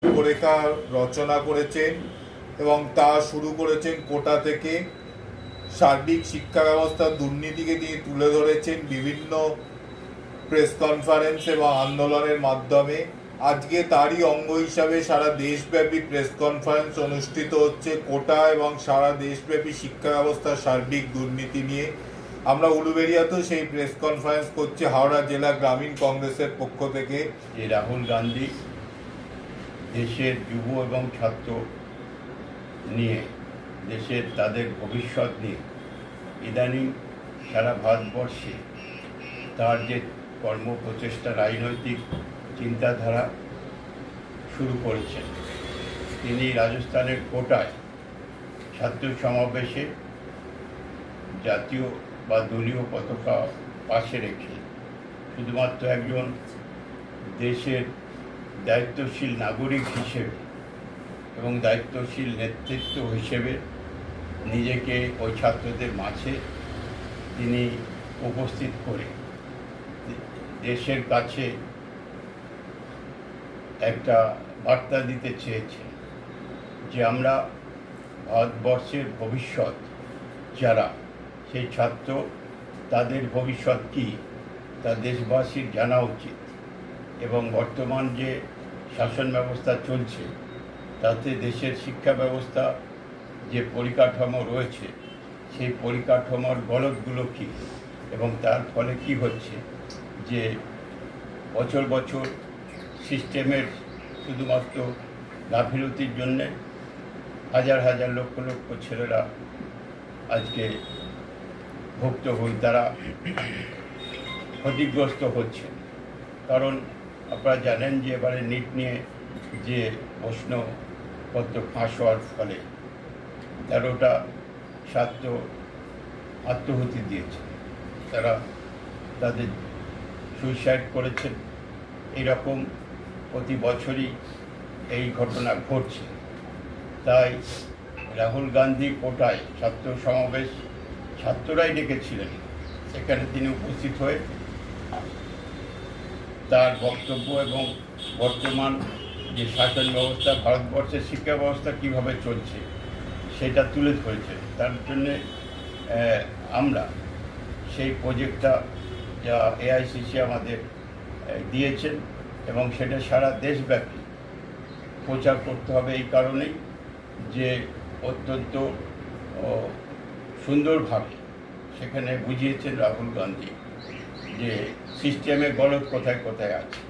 রূপরেখা রচনা করেছেন এবং তা শুরু করেছেন কোটা থেকে। সার্বিক শিক্ষা ব্যবস্থার দুর্নীতিকে তিনি তুলে ধরেছেন বিভিন্ন প্রেস কনফারেন্স এবং আন্দোলনের মাধ্যমে। আজকে তারই অঙ্গ হিসাবে সারা দেশব্যাপী প্রেস কনফারেন্স অনুষ্ঠিত হচ্ছে কোটা এবং সারা দেশব্যাপী শিক্ষা ব্যবস্থার সার্বিক দুর্নীতি নিয়ে। আমরা উলুবেড়িয়াতেও সেই প্রেস কনফারেন্স করছি হাওড়া জেলা গ্রামীণ কংগ্রেসের পক্ষ থেকে। যে রাহুল গান্ধী দেশের যুব এবং ছাত্র নিয়ে, দেশের তাদের ভবিষ্যৎ নিয়ে ইদানিং সারা ভারতবর্ষে তার যে কর্ম প্রচেষ্টা, রাজনৈতিক চিন্তাধারা শুরু করেছেন। তিনি রাজস্থানের কোটায় ছাত্র সমাবেশে জাতীয় বা দলীয় পতাকা পাশে রেখে শুধুমাত্র একজন দেশের দায়িত্বশীল নাগরিক হিসেবে এবং দায়িত্বশীল নেতৃত্ব হিসেবে নিজেকে ওই ছাত্রদের মাঝে তিনি উপস্থিত করে দেশের কাছে একটা বার্তা দিতে চেয়েছেন যে আমরা ভারতবর্ষের ভবিষ্যৎ যারা, সেই ছাত্র, তাদের ভবিষ্যৎ কী তা দেশবাসীর জানা উচিত। এবং বর্তমান যে শাসন ব্যবস্থা চলছে তাতে দেশের শিক্ষা ব্যবস্থা যে পরিকাঠামো রয়েছে সেই পরিকাঠামোর গলদগুলো কী এবং তার ফলে কি হচ্ছে যে বছর বছর সিস্টেমের শুধুমাত্র গাফিলতির জন্যে হাজার হাজার লক্ষ লক্ষ ছেলেরা আজকে ভুক্ত হয়ে তারা ক্ষতিগ্রস্ত হচ্ছে। কারণ আপনারা জানেন যে এবারে নিট নিয়ে যে প্রশ্নপত্র ফাঁস হওয়ার ফলে 13টা ছাত্র আত্মহুতি দিয়েছে, তারা তাদের সুইসাইড করেছেন। এইরকম প্রতি বছরই এই ঘটনা ঘটছে। তাই রাহুল গান্ধী কোটায় ছাত্র সমাবেশ ছাত্ররাই ডেকেছিলেন, সেখানে তিনি উপস্থিত হয়ে তার বক্তব্য এবং বর্তমান যে শাসন ব্যবস্থা, ভারতবর্ষের শিক্ষা ব্যবস্থা কীভাবে চলছে সেটা তুলে ধরেছে। তার জন্যে আমরা সেই প্রজেক্টটা যা এআইসিসি আমাদের দিয়েছেন এবং সেটা সারা দেশব্যাপী প্রচার করতে হবে। এই কারণেই যে অত্যন্ত সুন্দরভাবে সেখানে বুঝিয়েছেন রাহুল গান্ধী যে সিস্টেমে গলদ কোথায় কোথায় আছে।